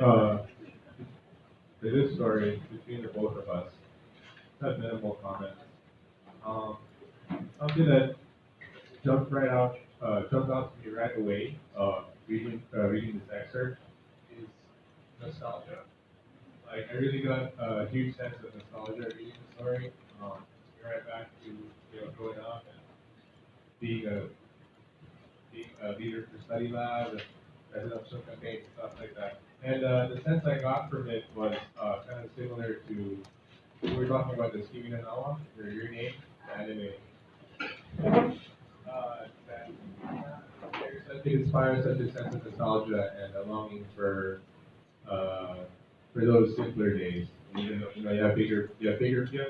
Uh, for this story, between the both of us, had minimal comments. Um, Something that jumped out to me right away, reading this excerpt, is nostalgia. Like I really got a huge sense of nostalgia reading the story. You're right back to growing up and being a being a leader for study lab and residential campaigns and stuff like that. And the sense I got from it was kind of similar to we were talking about the Kimi no Nawa, your name, the anime. It inspires such a sense of nostalgia and a longing uh, for those simpler days. Even though you have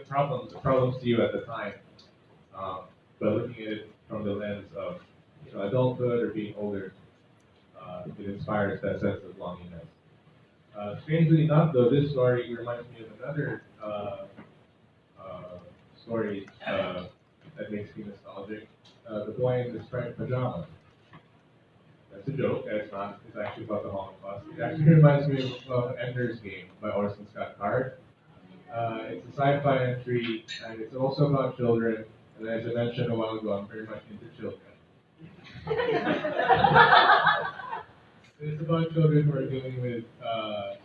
problems to you at the time, um, but looking at it from the lens of adulthood or being older, it inspires that sense of longingness. Strangely enough, though, this story reminds me of another uh, story that makes me nostalgic. The Boy in the Striped Pajamas. That's a joke. It's not. It's actually about the Holocaust. It actually reminds me of Ender's Game by Orson Scott Card. It's a sci-fi entry, and it's also about children. And as I mentioned a while ago, I'm very much into children. It's about children who are dealing with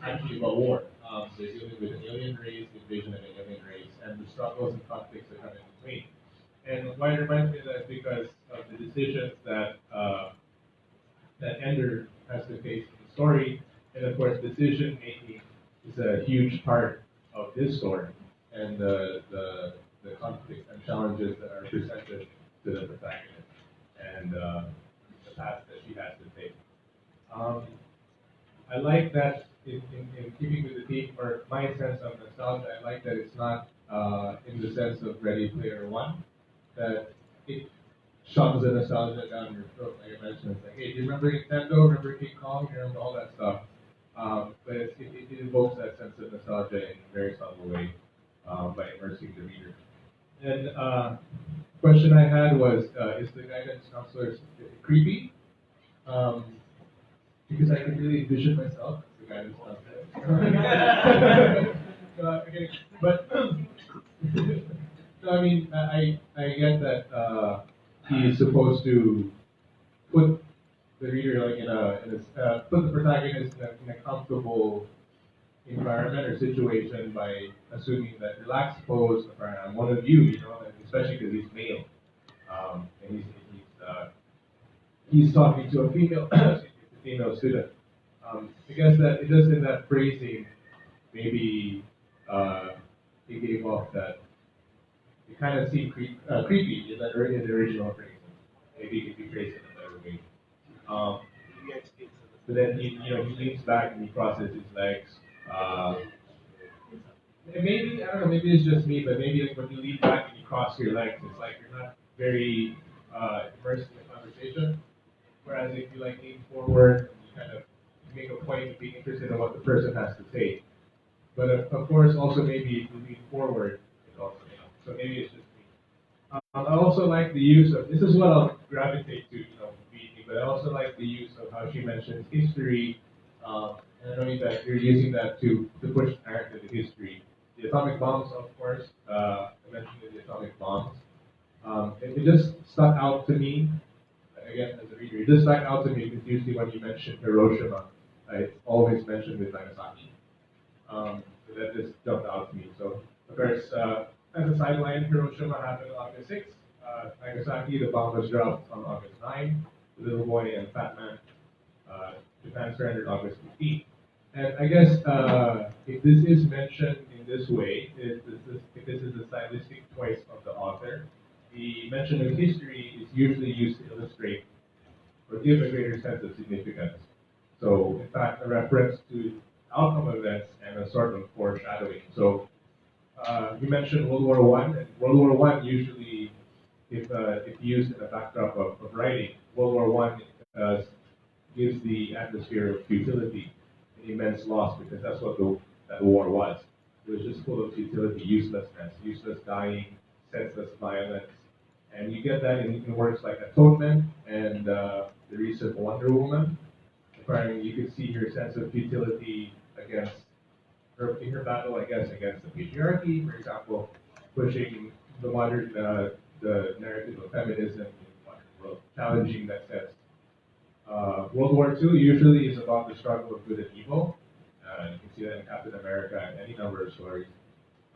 actually about war. They're dealing with an alien race, the invasion of an alien race, and the struggles and conflicts that come in between. And why it reminds me of that is because of the decisions that Ender has to face in the story, and of course, decision making is a huge part of this story, and the conflicts and challenges that are presented to the protagonist, and the path that she has to take. Um, I like that in keeping with the theme, or my sense of nostalgia, I like that it's not in the sense of Ready Player One, that it shoves the nostalgia down your throat, like I mentioned. It's like, hey, do you remember Nintendo? Remember King Kong? You remember all that stuff? But it invokes that sense of nostalgia in a very subtle way by immersing the reader. And question I had was, is the guidance counselor creepy? Um, because I can really envision myself as the guidance counselor. Okay, but no, I mean, I get that he is supposed to put the reader like put the protagonist in a comfortable environment or situation by assuming that relaxed pose, I'm one of you, and especially because he's male, and he's talking to a female a female student. I guess that it just in that phrasing maybe uh, it gave off that it kind of seemed creepy in the original phrasing. Maybe it could be phrased in a better way. Um, but then he leans back and he crosses his legs. Uh, and maybe I don't know. Maybe it's just me, but maybe like when you lean back and you cross your legs, it's like you're not very immersed in the conversation. Whereas if you like lean forward, and you kind of make a point of being interested in what the person has to say. But of course, also maybe if you lean forward, it also so maybe it's just me. I also like the use of this is what I'll gravitate to, reading, but I also like the use of how she mentions history. And I know that you're using that to push narrative to history. The atomic bombs, of course. I mentioned the atomic bombs. It just stuck out to me again as a reader. It just stuck out to me because usually when you mention Hiroshima, it's always mentioned with Nagasaki. So that just jumped out to me. So, of course, as a sideline, Hiroshima happened on August 6th. Nagasaki, the bomb was dropped on August 9th. The little boy and Fat Man, Japan surrendered August 15th. And I guess if this is mentioned in this way, if this is a stylistic choice of the author, the mention of history is usually used to illustrate or give a greater sense of significance. So, in fact, a reference to outcome events and a sort of foreshadowing. So, you mentioned World War One, and World War One usually, if used in a backdrop of writing, World War One gives the atmosphere of futility and immense loss because that's what that war was. It was just full of futility, uselessness, useless dying, senseless violence, and you get that in works like Atonement and the recent Wonder Woman. where you could see her sense of futility against her in her battle, I guess, against the patriarchy, for example, pushing the narrative of feminism in the modern world, challenging that sense. World War II usually is about the struggle of good and evil. You can see that in Captain America and any number of stories.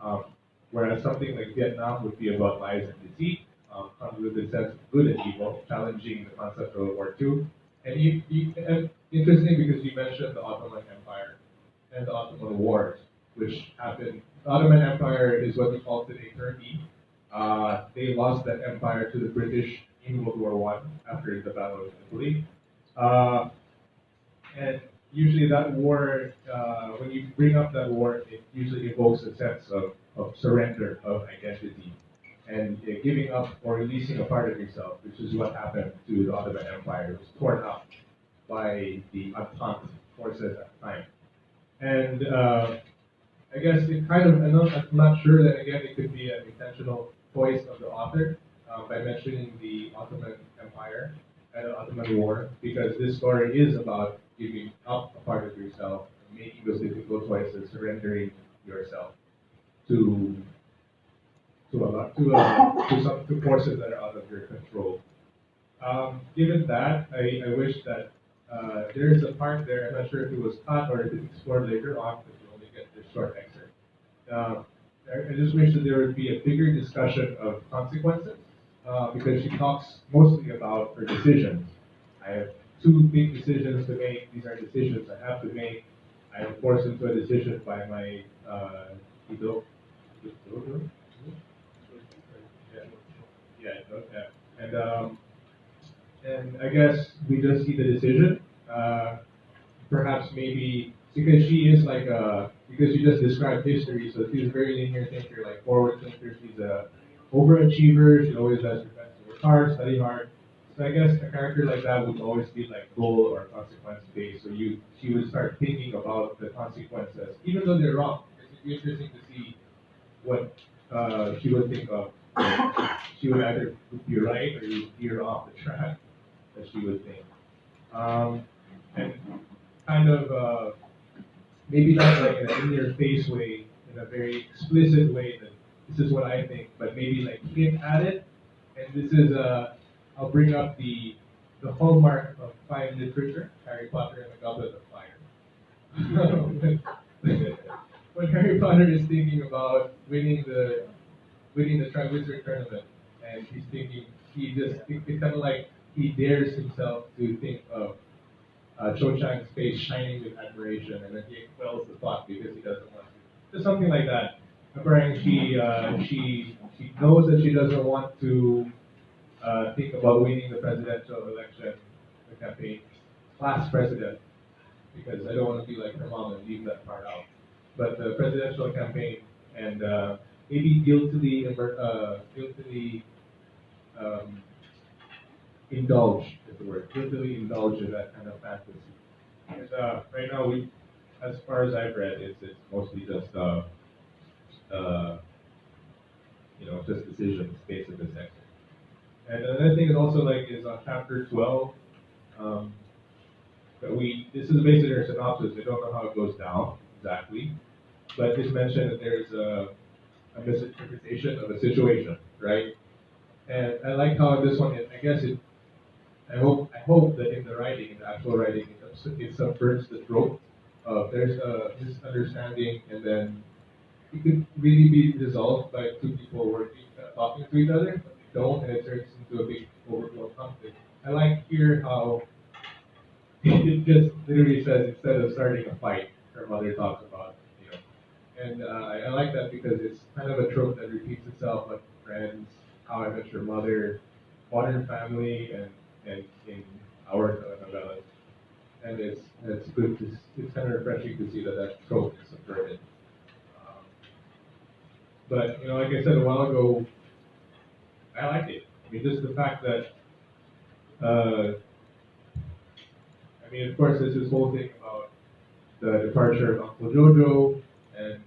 Um, Whereas something like Vietnam would be about lies and deceit, comes with the sense of good and evil, challenging the concept of World War II. And interesting because you mentioned the Ottoman Empire and the Ottoman Wars, which happened. The Ottoman Empire is what we call today Turkey. They lost that empire to the British in World War One after the Battle of Italy. Uh, and usually that war, when you bring up that war, it usually evokes a sense of surrender of identity and giving up or releasing a part of yourself, which is what happened to the Ottoman Empire. It was torn up by the Entente forces at the time. And I guess it kind of, I'm not sure that again it could be an intentional choice of the author by mentioning the Ottoman Empire and the Ottoman War, because this story is about giving up a part of yourself, making those difficult choices, surrendering yourself to to forces that are out of your control. Given that, I wish that there is a part there. I'm not sure if it was cut or if it's explored later on, because you only get this short excerpt. I just wish that there would be a bigger discussion of consequences, because she talks mostly about her decisions. I have two big decisions to make. These are decisions I have to make. I am forced into a decision by my idol. Yeah, yeah. And I guess we just see the decision. Perhaps maybe because she is like because you just described history, so she's a very linear thinker, like forward thinker. She's a overachiever. She always does her best to work hard, study hard. So I guess a character like that would always be like goal or consequence based. So she would start thinking about the consequences, even though they're wrong. It's interesting to see what she would think of. She would either be right or you veer off the track that she would think. And kind of maybe not like in a in your face way, in a very explicit way that this is what I think, but maybe like hint at it. And this is I'll bring up the hallmark of fine literature, Harry Potter and the Goblet of Fire. When Harry Potter is thinking about winning the Triwizard Tournament, and he's thinking it's kind of like he dares himself to think of Cho Chang's face shining with admiration, and then he expels the thought because he doesn't want to. Just something like that. Apparently, she knows that she doesn't want to think about winning the presidential election, the campaign, class president, because I don't want to be like her mom and leave that part out. But the presidential campaign and maybe guiltily indulge is the word. Guiltily indulge in that kind of fantasy. Because right now, as far as I've read, it's mostly just just decisions based on this excerpt. And another thing is also is on chapter 12. This is basically our synopsis. I don't know how it goes down exactly, but just mentioned that there's a misinterpretation of a situation, right? And I like how this one, I guess I hope that in the writing, in the actual writing, it subverts the trope of there's a misunderstanding, and then it could really be resolved by two people working, talking to each other, but they don't, and it turns into a big overflow conflict. I like here how it just literally says instead of starting a fight, her mother talks about, and I like that because it's kind of a trope that repeats itself, like Friends, How I Met Your Mother, Modern Family, and in our telenovelas. And it's good it's kind of refreshing to see that trope is subverted. But like I said a while ago, I like it. I mean, just the fact that of course, there's this whole thing about the departure of Uncle Jojo, and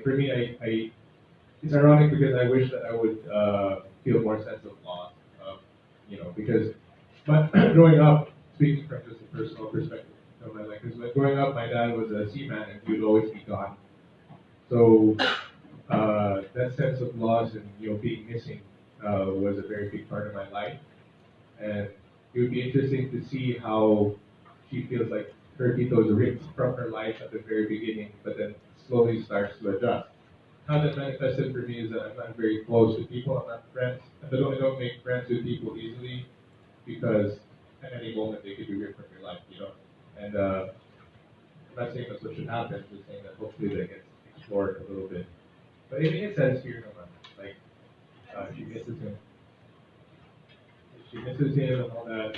for me, it's ironic because I wish that I would feel more sense of loss, because, but growing up, speaking from just a personal perspective. So like, because when growing up, my dad was a seaman and he would always be gone. So that sense of loss and being missing was a very big part of my life, and it would be interesting to see how she feels like her tito is ripped from her life at the very beginning, but then slowly starts to adjust. How that manifested for me is that I'm not very close to people. I'm not friends. I don't make friends with people easily because at any moment they could be ripped from your life, And I'm not saying that's what should happen. I'm just saying that hopefully that gets explored a little bit. But it says here, like she misses him. She misses him and all that.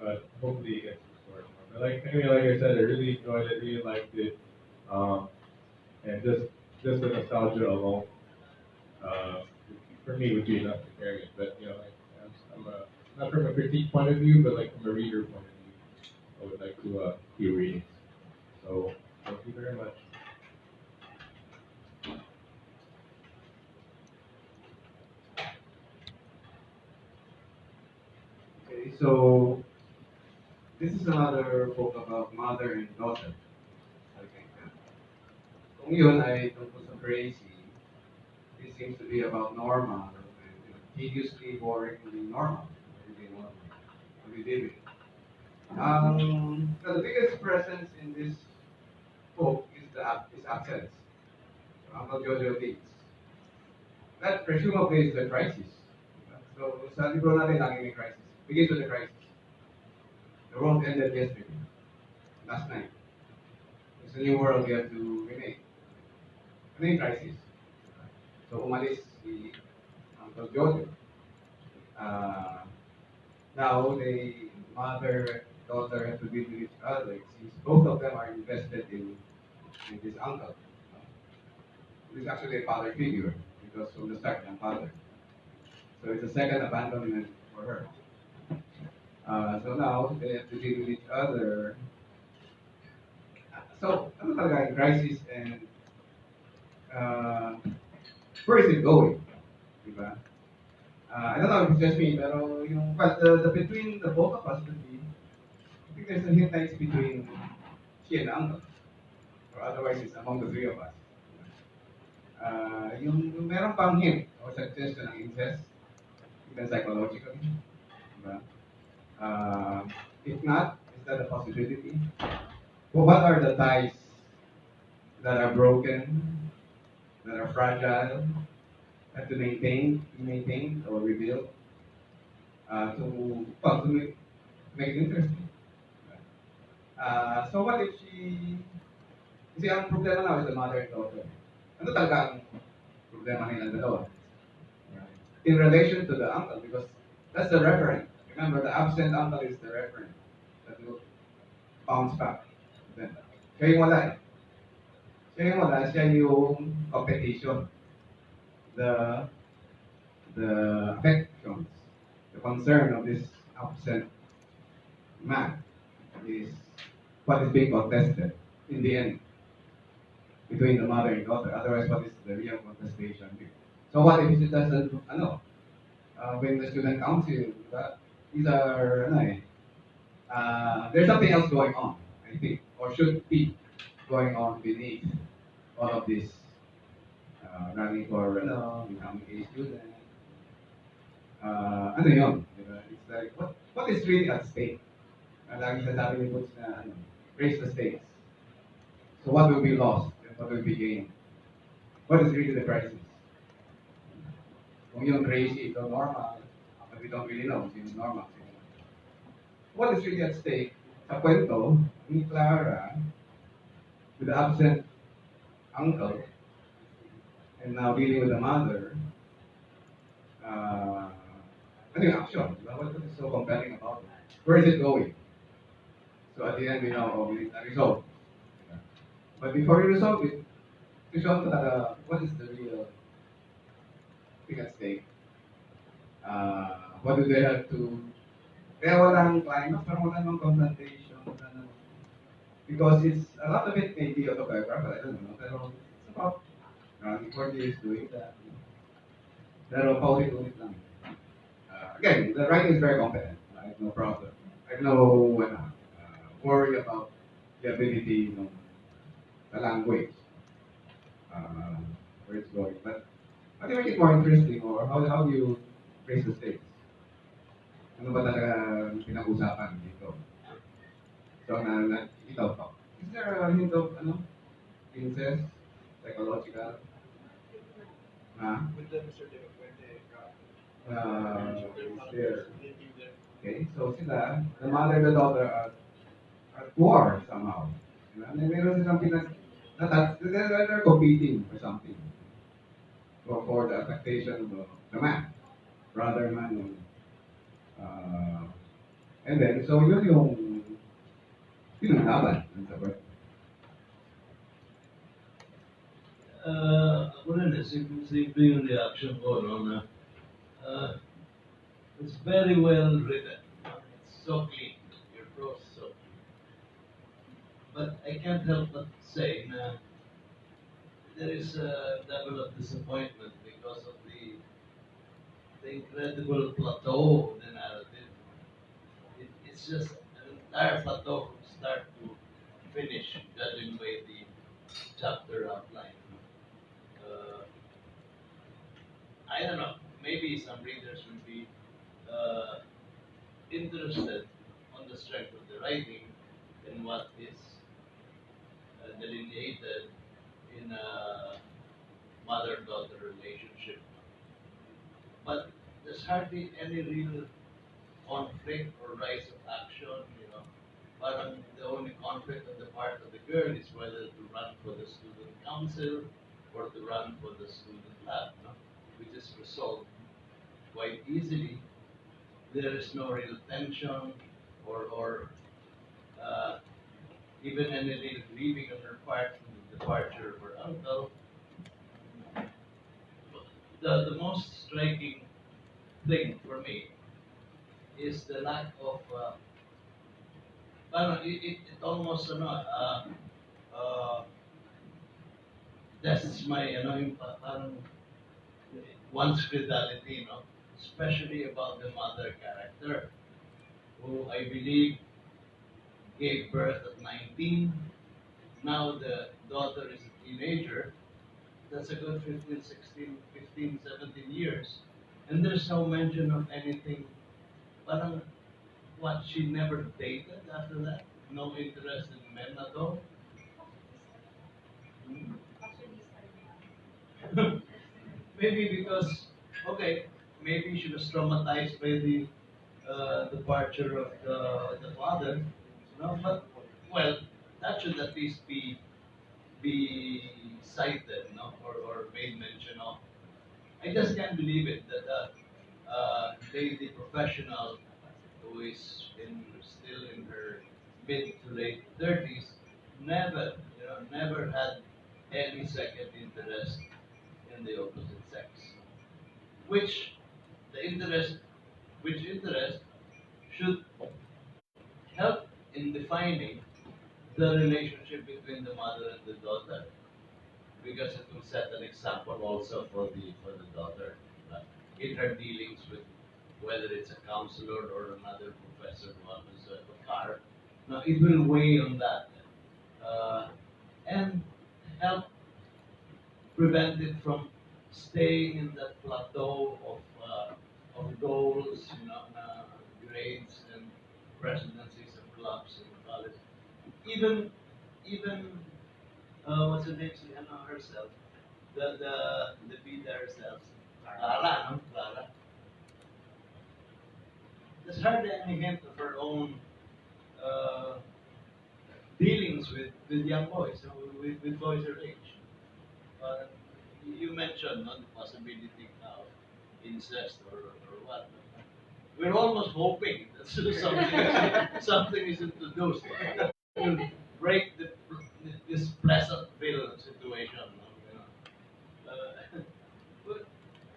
But hopefully it gets restored more. But like anyway, like I said, I really enjoyed it. Really liked it. Um, and just the nostalgia alone, uh, for me would be enough to carry it. But like, I'm not from a critique point of view, but like from a reader point of view, I would like to hear readings. So thank you very much. Okay, so this is another book about mother and daughter. Okay. Kung yun ay tungkol sa crazy, this seems to be about normal and tediously, boringly normal. Really normal. We live it. The biggest presence in this book is is absence. So, Uncle Jojo Leeds. That presumably is the crisis. So sa libro natin, laging may crisis. Begins with the crisis. The world ended yesterday, last night. It's a new world we have to remake. Ano yung crisis? So umalis si Uncle Jojo. Uh, Now the mother daughter have to deal with each other since both of them are invested in this uncle. He's actually a father figure because from the start ng father. So it's a second abandonment for her. So now they have to deal with each other. So ano talaga yung crisis and uh, where is it going? Diba? I don't know if it's just me, pero but the between the both of us would be, I think there's a hint that it's between she and the uncle, or otherwise it's among the three of us. Yung meron pang hint or suggestion ng incest, even psychologically. Diba? If not, is that a possibility? Well, what are the ties that are broken, that are fragile, have to be maintained or rebuilt to make it interesting? So what if kasi ang problema now is the mother and daughter. Ano talaga ang problema nilang dalawa? In relation to the uncle, because that's the referent. Remember, the absent uncle is the referent that will bounce back. Then, siya yung wala eh. Siya yung competition. The affections, the concern of this absent man is what is being contested in the end between the mother and daughter. Otherwise, what is the real contestation here? So what if it doesn't, when the student council, these are, there's something else going on, I think, or should be going on beneath all of this running for, becoming a student. Ano yun? Diba? It's like, what is really at stake? Lagi sasabi ni Butch na, raise the stakes. So what will be lost and what will be gained? What is really the crisis? Kung yung crazy, ito normal, but we don't really know kung normal. What is really at stake sa kwento ni Clara with the absent uncle and now dealing with the mother, ano yung action? What is so compelling about it? Where is it going? So at the end, we know, we need a result. But before you resolve it, to show what is the real thing at stake? What do they have to... Kaya walang climax, parang wala namang confrontation. Because it's, a lot of it may be autobiographical, I don't know. Pero it's about before he is doing that. Pero paulit-ulit lang. Again, the writing is very competent. I have no problem. I know, worry about the ability ng the language, uh, where it's going. But how do you make it more interesting, or how do you raise the stakes? Ano ba talaga pinag-usapan dito? So, ikaw pa. Is there a hint of, incest, psychological, na, there? Okay, so sila, the mother and the daughter are at war somehow. And then meron silang they're competing for something. For the affectation of the man, brother man. Uh, and then, so yun ang laban. Ako rin eh, simple yung reaction ko, no, na it's very well written. It's so clean. Your prose is so clean. But I can't help but say na there is a level of disappointment because of the incredible plateau of the narrative. It's just an entire plateau from start to finish, judging by the chapter outline. Uh, I don't know. Maybe some readers will be uh, interested on the strength of the writing and what is delineated in a mother-daughter relationship. But there's hardly any real conflict or rise of action, you know. Parang the only conflict on the part of the girl is whether to run for the student council or to run for the student lab, no? Which is resolved quite easily. There is no real tension or uh, even any real grieving on her part from the departure of her uncle. The most striking thing for me is the lack of parang it almost that's my yung parang one's fidelity, you know, especially about the mother character, who I believe gave birth at 19. Now the daughter is a teenager. That's a good 15, 16, 15, 17 years. And there's no mention of anything. Parang what, she never dated after that? No interest in men at all? Maybe because, okay, maybe she was traumatized by the departure of the father, you know, but, well, that should at least be cited, no, or made mention of. I just can't believe it that the professional who is still in her mid to late 30s never, never had any second interest in the opposite sex, which the interest, which interest should help in defining the relationship between the mother and the daughter, because it will set an example also for the daughter in her dealings with whether it's a counselor or another professor who happens to have a car. Now it will weigh on that and help prevent it from staying in that plateau of goals, grades and presidencies of clubs in college. Even even what's her name? Anna herself, the Bida herself, Clara, no? Clara. There's hardly any hint of her own uh, dealings with young boys, with boys her age. Uh, you mentioned the possibility of incest or what. We're almost hoping that something is introduced that will break this Pleasantville situation. But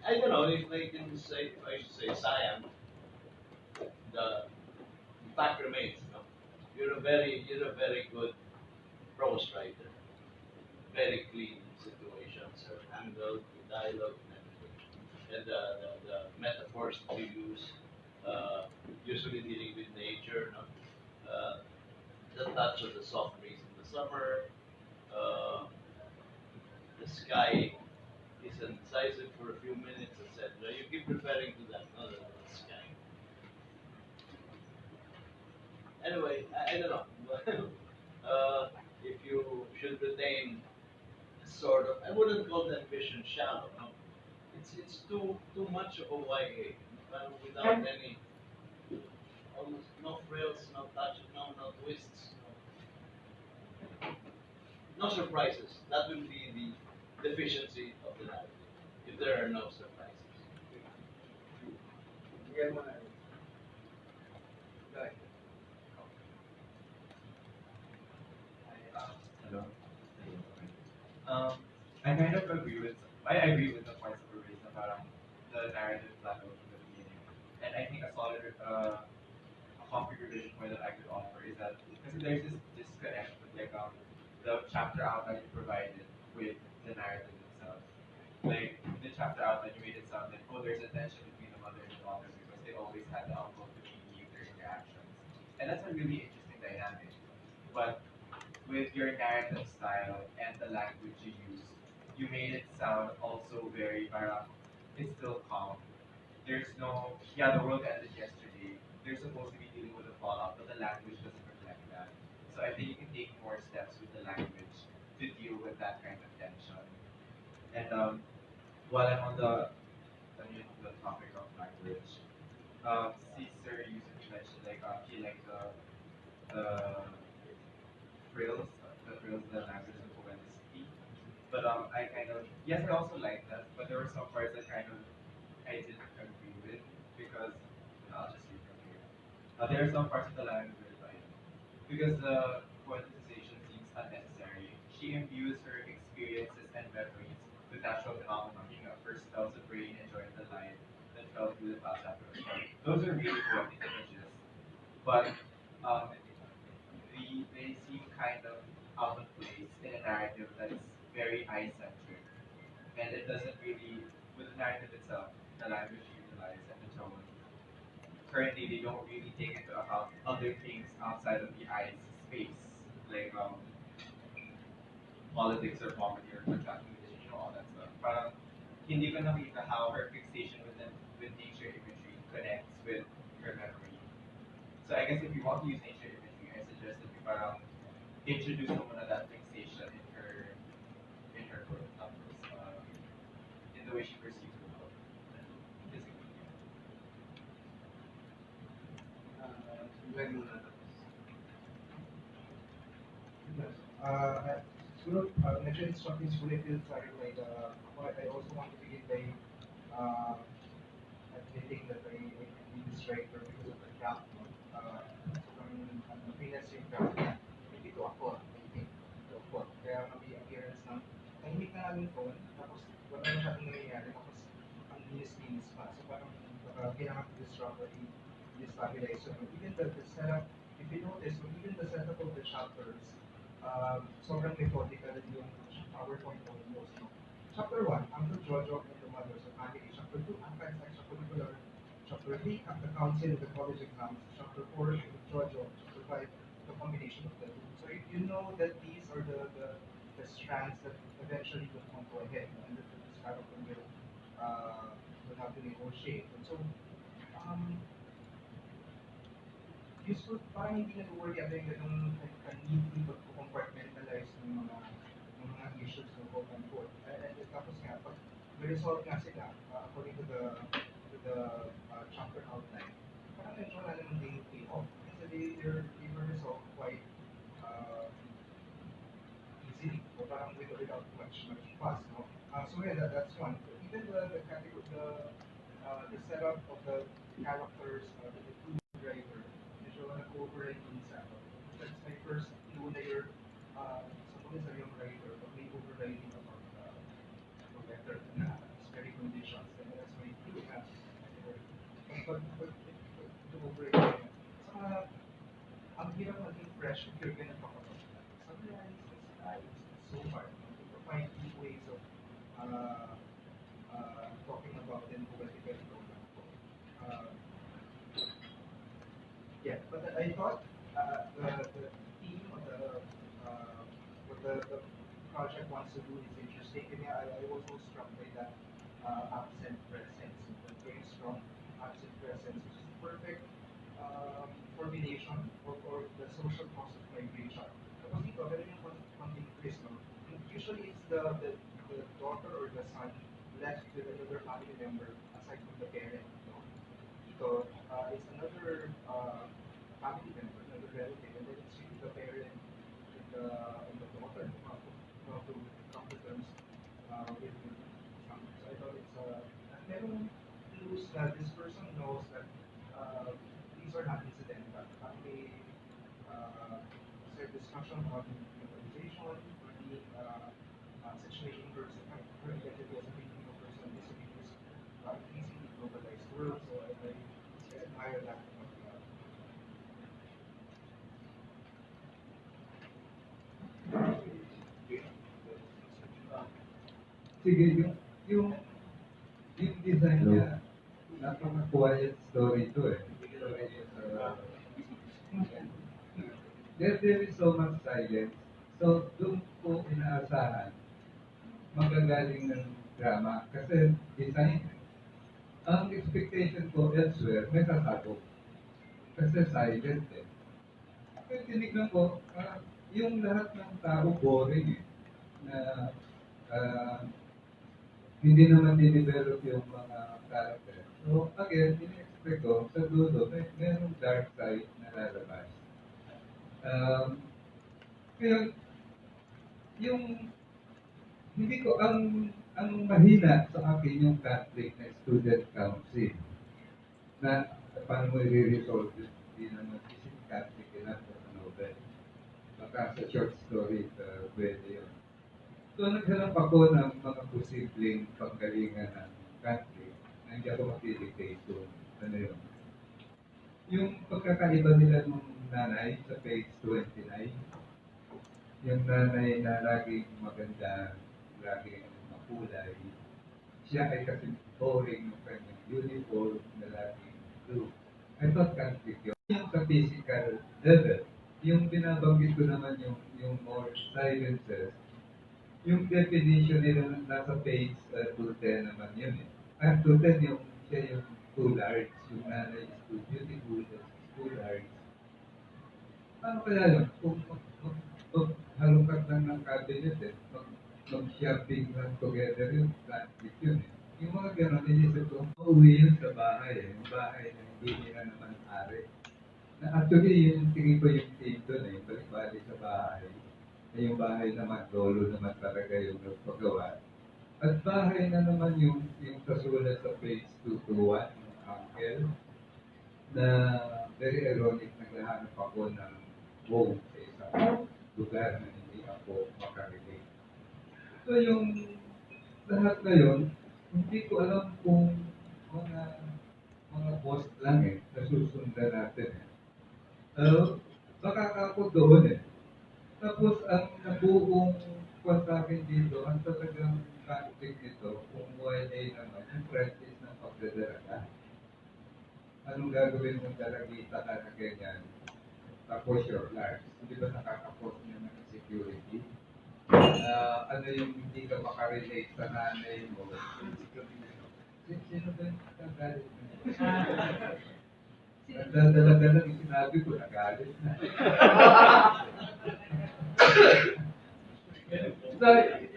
I don't know if I can say, if I should say, Siam, the fact remains, you're a very good prose writer, very clean situations are handled, the dialogue and everything, and the metaphors that you use usually dealing with nature, no? The touch of the soft breeze in the summer, uh, the sky is incisive for a few minutes, etc. You keep referring to that, no, the sky. Anyway, I don't know. If you should retain sort of, I wouldn't call that vision shallow. No, it's too much of a YA, without any, almost no frills, no touch, no twists, no surprises. That will be the deficiency of the narrative if there are no surprises. Bigyan mo na. Dahil. Hello. I kind of agree with, I agree with the points that were raised about the narrative plateau from the beginning. And I think a concrete revision point that I could offer is that because there's this disconnect with the chapter outline you provided with the narrative itself. Like the chapter outline you made it sound like, oh, there's a tension between the mother and the daughter because they always had the uncle to mediate their interactions. And that's a really interesting dynamic. But with your narrative style and the language you use, you made it sound also very parang it's still calm. There's no, yeah, the world ended yesterday. They're supposed to be dealing with the fallout, but the language doesn't reflect that. So I think you can take more steps with the language to deal with that kind of tension. And while I'm on the topic of language, Caesar usually mentioned like he liked the the language of poeticity. But I kind of yes, I also like that, but there were some parts that kind of I didn't agree with because I'll just read from here. There are some parts of the language like because the poetization seems unnecessary. She imbues her experiences and memories with natural phenomena. You know, first tells the brain enjoying the light, then fell through the clouds after a storm. Those are really poetic images, but um, they seem kind of out of place in a narrative that is very eye-centric. And it doesn't really, with the narrative itself, the language utilized and the tone, currently they don't really take into account other things outside of the eye's space, like politics or poverty or contracting decision, all that stuff. Parang hindi ko nakita how her fixation with nature imagery connects with her memory. So I guess if you want to use nature imagery, I suggest that you parang introduce someone of that fixation in her world, in the way she perceives the world. Physically. Bigyan mo na. Yes. Siguro, medyo instructing siguro I feel clarified. I also want to begin by admitting that I made this writer because of the craft. No? Sobrang pinas yung craft niya. Hindi ko ako, I think. Ito ako. Kaya may appearance ng tahimik na lang yung phone, tapos wala masyadong nangyayari, tapos ang linis-linis pa. So parang kailangan to disrupt or destabilize. So even the setup, if you notice, even the setup of the chapters, sobrang methodical yung PowerPoint almost. No? Chapter 1, Uncle Jojo and the Mother, so family. Chapter 2, Uncle extracurricular. Chapter 3, the Council of the College exams. Chapter 4, Jojo. Chapter 5, the combination of the two. So if you know that these are the strands that eventually will come to a head, and that this character will have to negotiate. And so, useful, parang hindi nag-worry ako yung ganung neatly pag-compartmentalize ng mga issues ng quote unquote. And tapos nga, pag may-resolve nga sila, according to the chapter outline, parang medyo wala naman din pay off. Kasi they were resolved quite easily, or parang without much fuss. No? So yeah, that's one. But even the category, the setup of the characters, the two driver, medyo nag-override minsan. That's my first clue na you're, suppose na yung writer, but may overriding about the better na scary conditions. And that's my clue na. But to override. Saka, ang hirap maging fresh if you're gonna talk about that. Sometimes it's so hard to find new ways of talking about them politically. to do is interesting. Kaya I was so struck by that absent presence, the very strong absent presence, which is the perfect combination or the social cost of migration. Tapos dito, meron yung context, no? And usually it's the daughter or the son left with another family member aside from the parent, no? Dito, it's another family member, another relative, and then it's really the parent and the daughter who have to come to terms with something. So I thought it's and meron clues that this person knows that these are not incidental. May discussion on organization, or the situation her identity as a Filipino person is in this increasingly globalized world. So I admire that. Sige, yung design niya, napaka-quiet story to eh. Story niya there is so much silence. So, doon ko inaasahan magagaling ng drama kasi design. Ang expectation ko elsewhere, may sasabog. Kasi silent eh. Kaya tinignan ko, yung lahat ng tao boring eh. Na hindi naman dinevelop yung mga character. So, again, in-expect ko, sa dulo, merong dark side na lalabas. Kaya, yung, hindi ko, ang mahina sa akin yung conflict na student council na paano mo i-resolve yun, hindi naman isip conflict enough for a novel. Baka sa short story, pwede yun. So, naghanap ako ng mga posibleng panggalingan ng conflict na hindi ako makilitay doon. Ano yun? Yung pagkakaiba nila ng nanay sa page 29, yung nanay na laging maganda, laging makulay, siya ay kasi boring ng kanyang uniform na laging blue. I thought conflict yun. Yung sa physical level, yung binabanggit ko naman yung more silences, yung definition nila nasa page 210 naman yun eh. 210 yung siya yung too large, yung nanay is too beautiful, is too large. Ano kaya yun? Kung halungkat lang ng cabinet eh, mag-shopping lang together yung conflict yun eh. Yung mga gano'n, inisip ko, uuwi yun sa bahay eh. Yung bahay na hindi nila naman ari. Na actually, yung tingin ko yung team doon eh, balik-balik sa bahay. Na yung bahay naman, lolo naman talaga yung nagpagawa. At bahay na naman yung kasulat sa page 221 ng uncle na very ironic, naghahanap ako ng home sa isang lugar na hindi ako makarelate. So yung lahat na yun, hindi ko alam kung mga post lang eh, nasusundan natin eh. Baka ako doon eh. Tapos ang nabuong kwan sa akin dito, ang talagang conflict nito, kung YA naman, yung practice ng pagdadaraga. Anong gagawin mong dalagita ka na ganyan? Tapos your large. Hindi ba nakakapos niya ng insecurity? Ano yung hindi ka makarelate sa nanay mo? Sino ba yung nagagalit na yun? Nagdadala-dala yung sinabi ko, nagalit na. So,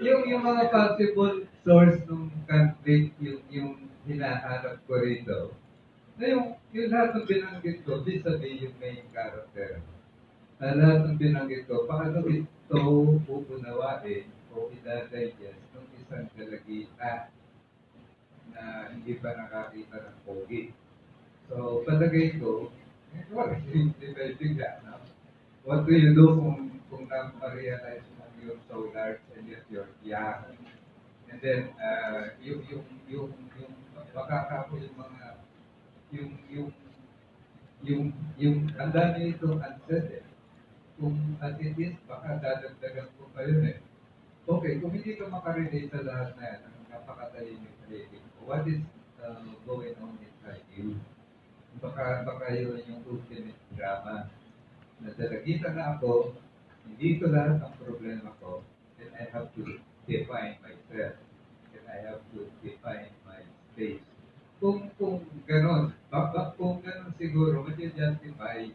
yung mga possible source ng conflict, yung hinahanap ko rito, na yung lahat ng binanggit ko, vis-a-vis yung main character. Lahat ng binanggit ko, paano ito pupunawain o i-digest ng isang dalagita na hindi pa nakakita ng pogi. So, palagay ko, bigla, no? What do you do kung na-realize mo you're so large and yet you're young? And then, yung makakapo yung mga, yung ang dami itong unsaid eh. Kung as it is, baka dadagdagan ko pa yun eh. Okay, kung hindi ka makarelate sa lahat na yan, ang napakatalimik rating, what is going on inside you? Baka yun yung ultimate drama. Nadalagita na ako, hindi ko lahat ang problema ko, and I have to define myself and I have to define my space. Kung ganon, kung ganon siguro, justify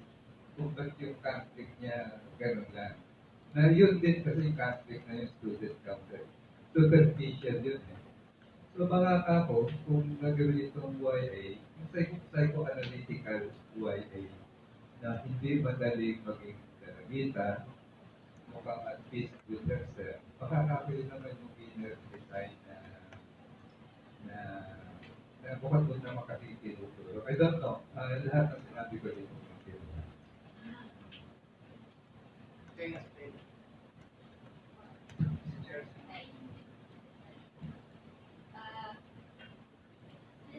kung ba't yung conflict niya ganon lang. Na yun din kasi yung conflict na yung student council. Superficial yun eh. So mga kapo, kung nagawin itong YA, yung psychoanalytical YA, na hindi madaling maging karamitan, mukhang at peace with herself, makakapil naman yung inner design na mukhang doon na makakikiluturo. I don't know, lahat ng sinabi ko dito. Okay, next page.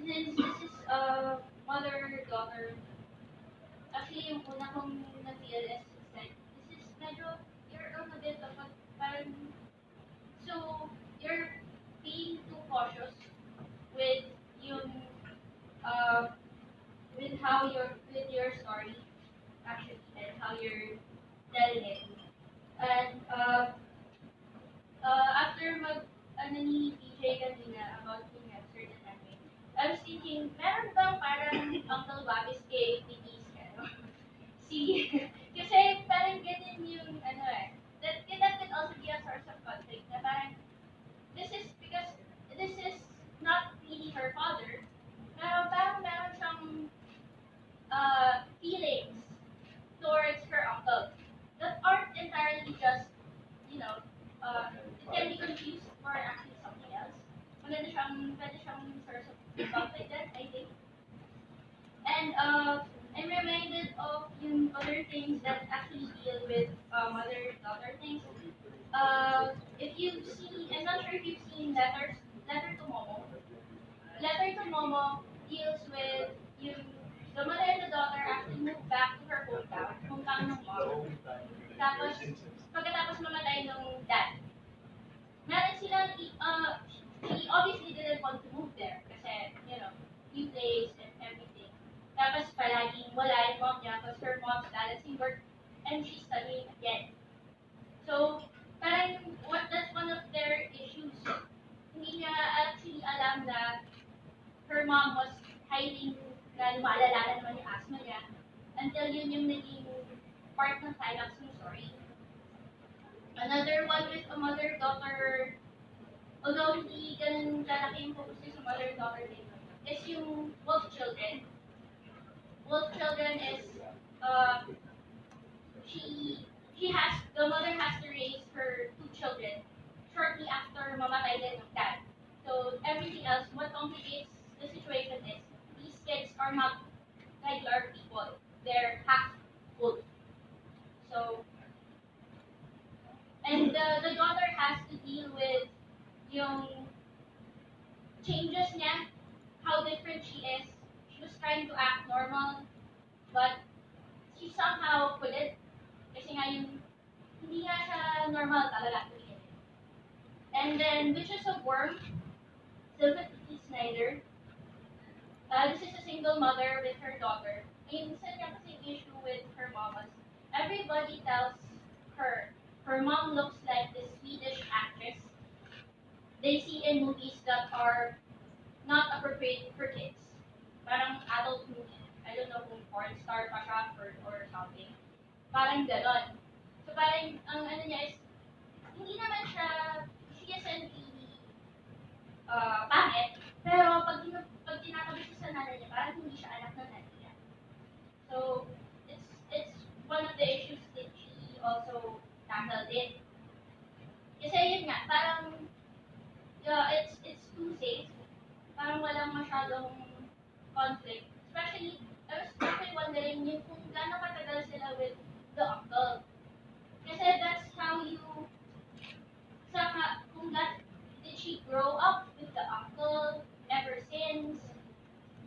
Since this is mother-daughter, actually yung una kong na-feel is like, this is medyo, you're on a bit of a, parang, so, you're being too cautious with yung, with how with your story, actually, and how you're telling it. And, after ano ni PJ kanina about being a certain anime, I was thinking, meron bang parang Uncle Bobby's kay Pinis, ano? Kasi parang ganyan yung, ano that could also be a source of conflict, na parang, because this is not really her father, pero parang meron siyang, feelings towards her uncle that aren't entirely just, it can be confused for actually something else. Pwede siyang source of conflict then, I think. And I'm reminded of yung other things that actually deal with mother-daughter things. If you've seen, I'm not sure if you've seen Letter to Momo. Letter to Momo deals with the mother and the daughter actually moved back to her hometown ng mom. Tapos, pagkatapos mamatay ng dad, meron silang, he obviously didn't want to move there kasi, new place and everything. Tapos palaging wala yung mom niya because her mom's balancing work and she's studying again. So, parang that's one of their issues. Hindi niya actually alam na her mom was hiding na lumalala na naman yung asthma niya until yun yung naging part ng climax ng story. Another one with a mother-daughter, although hindi ganun kalaki yung focus sa mother-daughter thing, is yung wolf children. Wolf children is, the mother has to raise her 2 children shortly after mamatay din ng dad. So everything else, what complicates the situation is, these kids are not regular people. They're half wolf. So, and the daughter has to deal with yung changes niya, how different she is. She was trying to act normal, but she somehow couldn't. Kasi nga yung, hindi nga siya normal talaga to begin with. And then, Witches of Worm, Sylvia T. Snyder. This is a single mother with her daughter. And isa niya kasi issue with her mom was, everybody tells her mom looks like this Swedish actress they see in movies that are not appropriate for kids. Parang adult movie. I don't know kung porn star pa siya or something. Parang ganon. So parang, ang ano niya is, hindi naman siya, she isn't really pangit, pero pag tinatabi siya sa nanay niya, parang hindi siya anak ng nanay niya. So, it's one of the issues that she also tackled it. Kasi yun nga, parang, it's too safe. Parang walang masyadong conflict. Especially, I was actually wondering yung kung gaano katagal sila with the uncle. Kasi that's how you, did she grow up with the uncle ever since?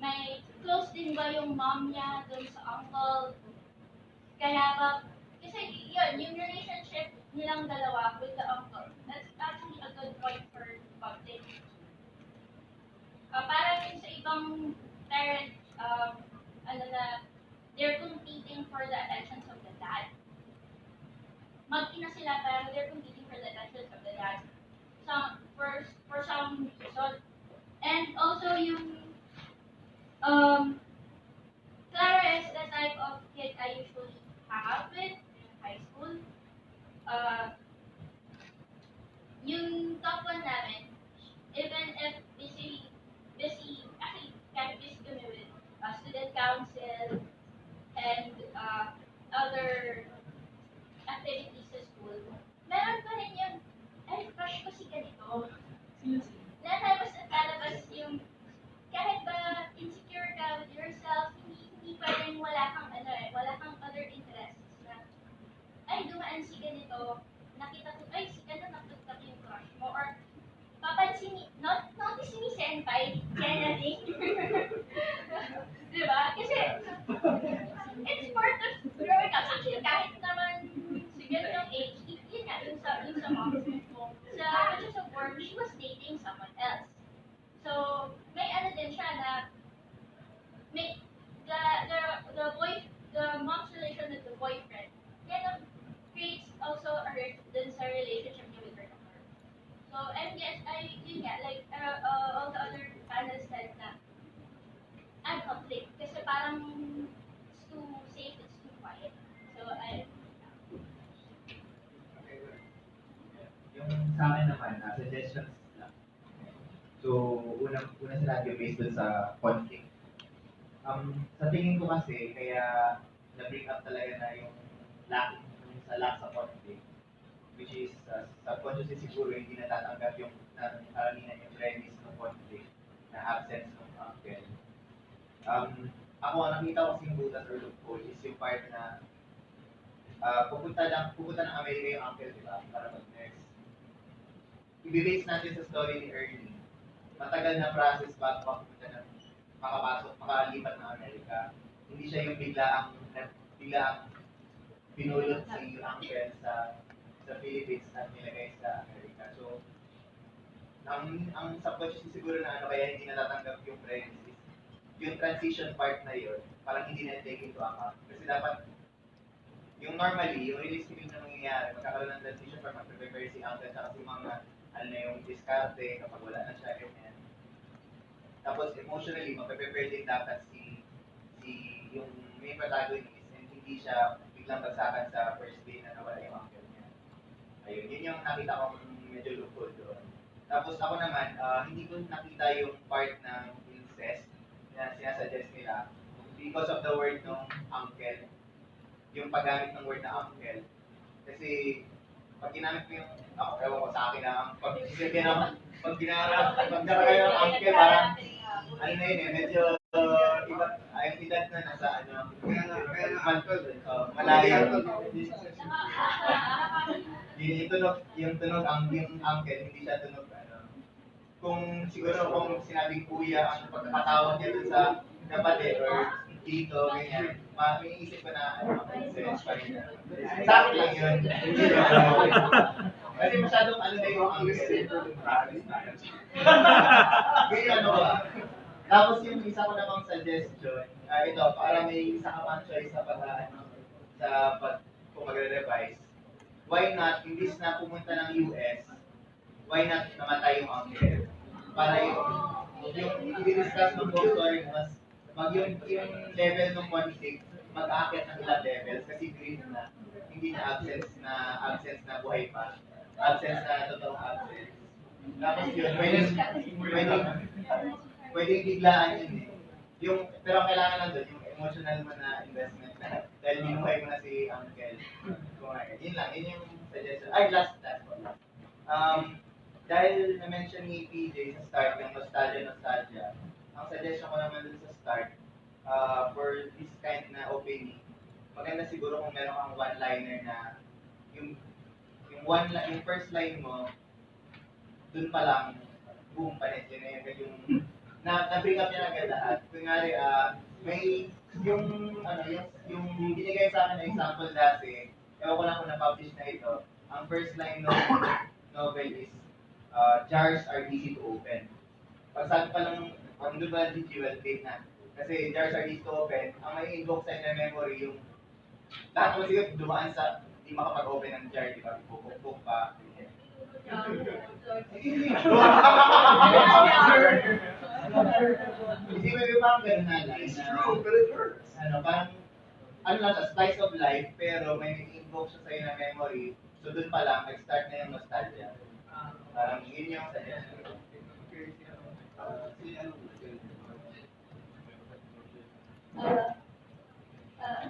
May close din ba yung mom niya dun sa uncle? Kaya ba, kasi yun, yung relationship nilang dalawa with the uncle, that's actually a good point for conflict. Parang yung sa ibang parents, they're competing for the attentions of the dad. Mag-ina sila pero they're competing for the attentions of the dad. for some reason. And also Clara is the type of kid I usually hang out with in high school. Uh, yung top one namin, even if actually kind of busy kami with student council and other activities sa school, meron pa rin yung, ay, crush ko si ganito. Lalabas yung, kahit ba insecure ka with yourself, hindi pa rin wala kang other interests na, ay, dumaan si ganito, nakita ko, ay, si ganito nakita ko yung crush mo, or notice ni senpai, anything. Diba? Kasi, it's part of growing up. Actually, kahit naman sa ganitong age, yun nga, yung sa mom mo, sa Witches of War, she was dating someone else. So, may ano din siya na, may, the mom's relation with the boyfriend, kind of creates also a rift dun sa relationship niya with her daughter. So, and yes, yun nga, like, all the other panels said na, I'm conflict, kasi parang it's too safe, it's too quiet. So, Yung sa akin naman, suggestions lang. So, una sinabi based dun sa conflict. Sa tingin ko kasi, kaya na-bring up talaga na yung lack sa conflict, which is subconsciously siguro hindi natatanggap yung karamihan yung premise ng conflict na absence ng uncle. Ako, ang nakita ko kasing butas or loophole is yung part na pupunta ng Amerika yung uncle, di ba? Para mag-nurse. I-base natin sa story ni Ernie. Matagal na process bago makalipat ng Amerika. Hindi siya yung biglaang pinulot si uncle sa Philippines at nilagay sa Amerika. So, ang subconscious siguro na kaya hindi natatanggap yung premise, yung transition part na yun, parang hindi na take into account. Kasi dapat, yung normally, yung realistic na mangyayari, magkakaroon ng transition part, mag-prepare si uncle sa kasi mga, yung diskarte, kapag wala na siya, ganyan. Tapos emotionally, mag-prepare din dapat si yung main protagonist and hindi siya biglang bagsakan sa first day na nawala yung uncle niya. Ayun, yun yung nakita kong medyo loophole doon. Tapos ako naman, hindi ko nakita yung part ng incest na sinasuggest nila because of the word ng uncle, yung paggamit ng word na uncle. Kasi pag ginamit mo yung, ewan ko sa akin na, pag ginara yung uncle, parang, ano na yun medyo, iba, yung edad na nasa, malayo. Yung tunog, yung uncle, hindi siya tunog, kung sinabing kuya, ang pagkakatawag niya dun sa kapatid or dito, ganyan, may isip ko na, sense pa rin. Sa akin lang yun. Kasi masyadong na yung uncle. Ganyan ba? Tapos yung isa ko namang suggestion, ito, para may isa ka pang choice sa kung magre-revise, why not, imbis na pumunta ng US, why not namatay yung uncle? Para yung i-discuss ng whole story mo, yung level ng conflict, mag-aakyat ng ilang levels kasi green na, hindi na absence na buhay pa. Absence na totoong absence. Tapos yun, pwedeng biglaan yun eh. Pero kailangan lang doon, yung emotional mo na investment na dahil binuhay mo na si uncle. Yun lang, yun yung suggestion. Ay, last one. Dahil na-mention ni PJ sa start, yung nostalgia, ang suggestion ko naman dun sa start, for this kind na opening, maganda siguro kung meron kang one-liner na yung first line mo, dun pa lang, boom, panit yun yung na-bring up niya agad lahat. Kunyari, may yung binigay sa akin na example dati, ewan ko lang kung na-publish na ito, ang first line ng novel is, jars are easy to open. Pag sabi pa lang, kung doon ba dual date na, kasi jars are easy to open, ang may invoke sa inyo memory yung lahat mo siguro dumaan sa hindi makapag-open ng jar, di ba? Bukok pa. Hindi mo yung parang ganun na line na, but it hurts. ano, parang, ano lang siya, slice of life, pero may nag-invoke siya sa'yo na memory, so dun pa lang, nag-start na yung nostalgia. Parang yun yung suggestion ko.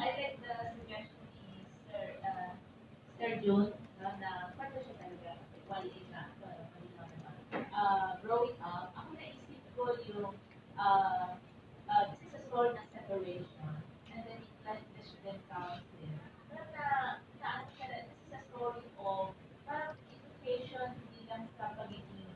I like the suggestion ni Sir June, no, na paano siya talaga, quality na, malinaw naman. Growing up, ako naisip ko yung, this is a story ng separation, and then it like the student council. Parang na siya, this is a story of, parang education, hindi lang sa pagiging,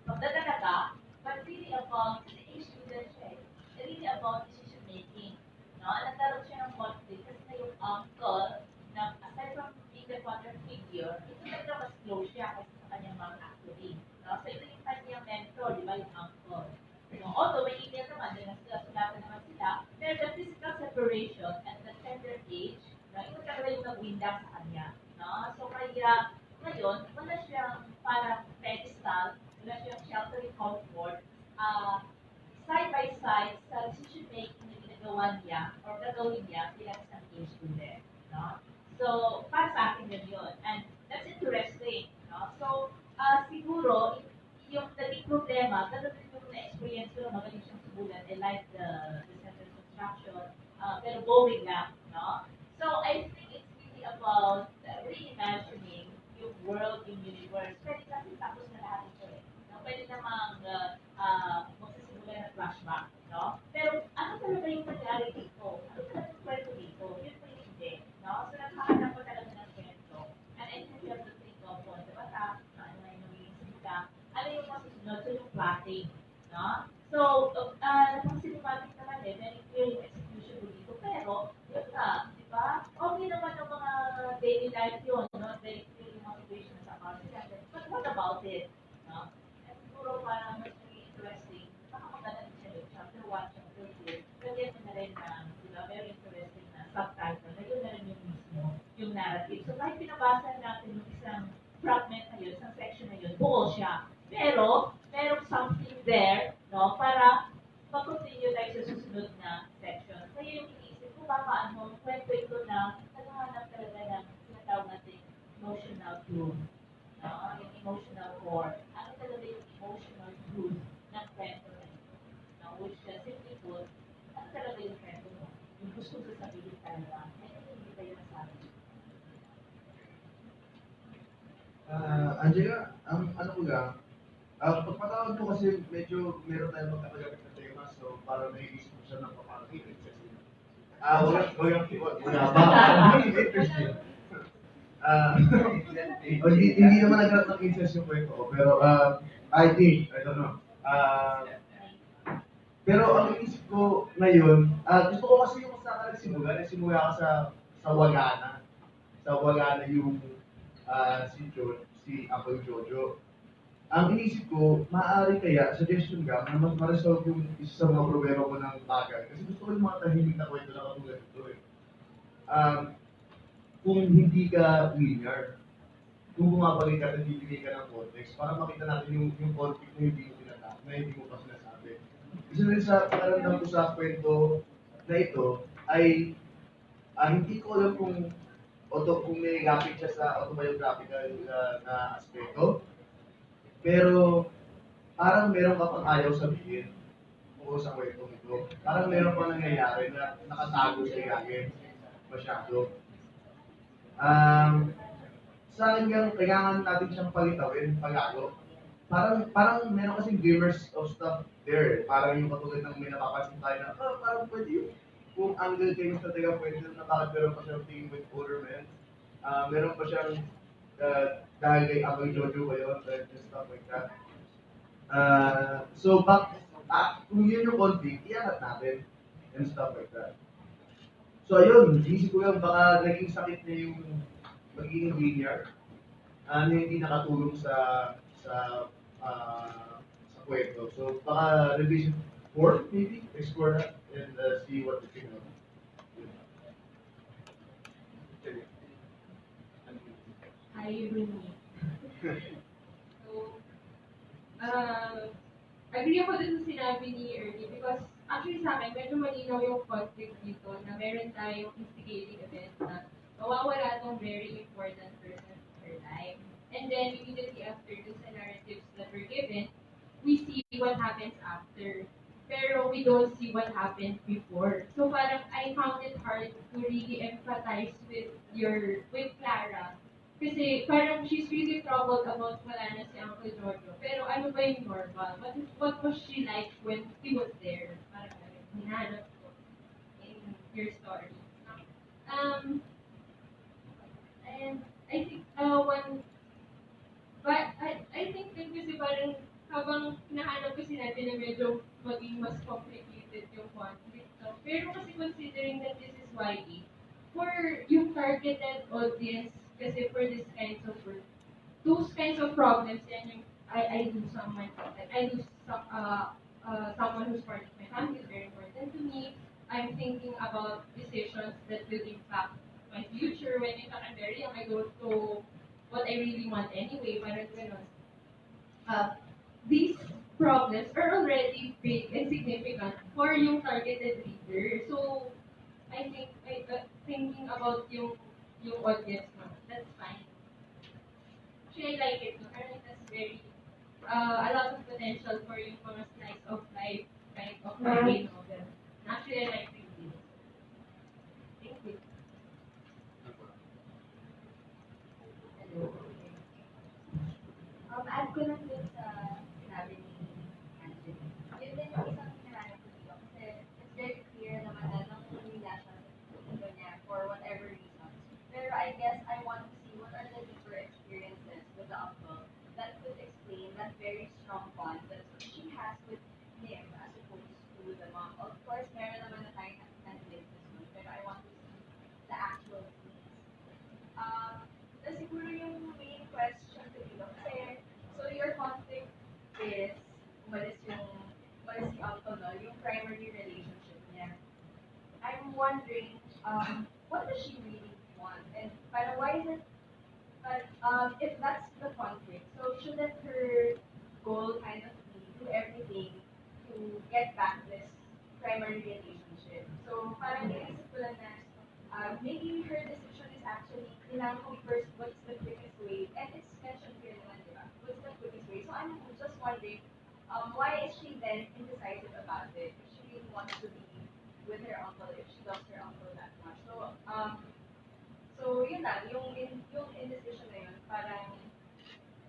pagdadalaga, but really about, kasi a student siya, really about decision making. No, nagkaroon siya ng conflict kasi na yung uncle na aside from being the father figure, ito talaga mas close siya kasi sa kanyang mga actually. No? So ito yung kanyang mentor, di ba, yung uncle. No? Although may email naman, din sulatan naman sila, pero the physical separation at the tender age, no, ito talaga yung nag-window sa kanya. No? So kaya ngayon, wala siyang parang pedestal, wala siyang sheltering comfort, side by side sa decision making na ginagawa niya or gagawin niya bilang isang teen student. No? So, para sa akin yun. And that's interesting. No? So, siguro, yung naging problema, ganun din yung na-experience ko, magaling siyang subulan. I like the sentence construction, pero boring lang. No? So, I think it's really about reimagining yung world, yung universe. Pwede kasi tapos na lahat ito eh. No? Pwede namang magsisimula ng flashback. No? Pero ano talaga yung nangyari dito? Ano talaga yung kwento dito? Yun po yung hindi. No? So, nagkakaroon ko talaga ng kwento. And I think you have to think of on the bata, ano na yung magiging sila, ano yung masusunod, so yung plotting. No? So, napang-cinematic naman eh, very clear yung execution mo dito. Pero, yun nga, di ba? Okay naman yung mga daily life yun, no? Very clear yung mga situation sa country. But what about it? No? And siguro parang mas interesting, baka maganda din siya yung chapter 1, chapter 2, lagyan mo na rin na, di ba, very interesting na subtitle, na yun na rin yung mismo, yung narrative. So kahit pinabasa natin yung isang fragment na yun, isang section na yun, buo siya. Pero, merong something there, no, para mag-continue tayo sa susunod na section. Kaya yung iniisip ko, baka ano, kwento ito na naghahanap talaga ng tinatawag natin emotional truth. No? Yung emotional core. Ano talaga yung emotional truth ng kwento na ito? No? Which, simply put, ano talaga yung kwento mo? Yung gusto ko sabihin talaga. Ay, hindi ba yung nasabi? Angela, ano ko lang, pagpatawag ko kasi medyo meron tayong magkakagamit na tema, so para naiisip ko siya ng papakit. Wala ba? Interesting. Hindi naman nagkaroon ng incest yung kwento ko, pero I don't know. Pero ang isip ko ngayon, gusto ko kasi yung sa nagsimula ka sa wala na. Sa wala na yung si Uncle Jojo. Ang inisip ko, maaari kaya, suggestion ka, na mas ma-resolve yung isa sa mga problema mo ng bagay. Kasi gusto ko yung mga tahimik na kwento na katulad ito eh. Kung hindi ka linear, kung bumabalik ka at bibigay ka ng context, para makita natin yung conflict na hindi mo tinatap, na hindi mo pa sinasabi. Isa rin sa pakaramdam ko sa kwento na ito ay hindi ko alam kung may graphic siya sa autobiographical na aspeto. Pero parang meron ka pang ayaw sabihin tungkol sa kwentong ito. Parang meron pang nangyayari na nakatago sa ilalim masyado. Sa akin yan, kailangan natin siyang palitawin, palago. Parang meron kasing glimmers of stuff there. Parang yung katulad ng may napapansin tayo na, parang pwede yun. Kung angle kayo sa taga pwede na meron pa siyang thing with older men. Meron pa siyang dahil kay Uncle Jojo kayo, and stuff like that. So, kung yun yung conflict, iangat natin, and stuff like that. So, ayun, isip ko lang, baka naging sakit niya yung magiging linear, na hindi nakatulong sa kwento. So, baka revision 4, maybe, explore that, and see what you think of. I agree. So, agree ako dun sa sinabi ni Ernie because actually sa akin, medyo malinaw yung conflict dito na meron tayong instigating event na mawawala tong very important person in her life. And then, immediately after dun sa narratives that were given, we see what happens after. Pero we don't see what happened before. So parang I found it hard to really empathize with Clara. Kasi parang she's really troubled about wala na si Uncle Jojo. Pero ano ba yung normal? What was she like when he was there? Parang hinanap ko in your story. And I think I think din kasi parang habang hinahanap ko sinabi na medyo maging mas complicated yung conflict. No? Pero kasi considering that this is YA, for yung targeted audience kasi for this kinds of work, those kinds of problems, yan yung I lose someone, like I lose someone who's part of my family is very important to me. I'm thinking about decisions that will impact my future when in fact I'm very young. I don't know what I really want anyway. Parang ganun. These problems are already big and significant for yung targeted reader. So, I think thinking about yung audience mo, that's fine. Actually, I like it. No? I think that's very, a lot of potential for yung mga slice of life kind of YA novel. Actually, I like reading it. Thank you. Add ko lang dun sa sinabi ni Anthony. Yun din yung isang hinahanap ko dito. Kasi it's very clear naman na nung humila siya dito niya for whatever reasons. Pero I guess I want to see what are the deeper experiences with the uncle that could explain that very strong bond that she has with him as opposed to the mom. Of course, meron naman na tayong candidate this one, pero I want to see the actual scenes. Tapos siguro yung main question ko dito, kasi so your conflict is umalis si Uncle, no? Yung primary relationship niya. I'm wondering, what does she really want? And parang why is it, but if that's the conflict, so shouldn't her goal kind of be do everything to get back this primary relationship? So parang inisip ko lang na, maybe her decision is actually, kailangan ko first what's the quickest way, and it's mentioned here naman, di ba? What's the quickest way? So I'm just wondering, why is she then indecisive about it? If she really wants to be with her uncle, if she loves her uncle that much. So yun lang, yung indecision na yun, parang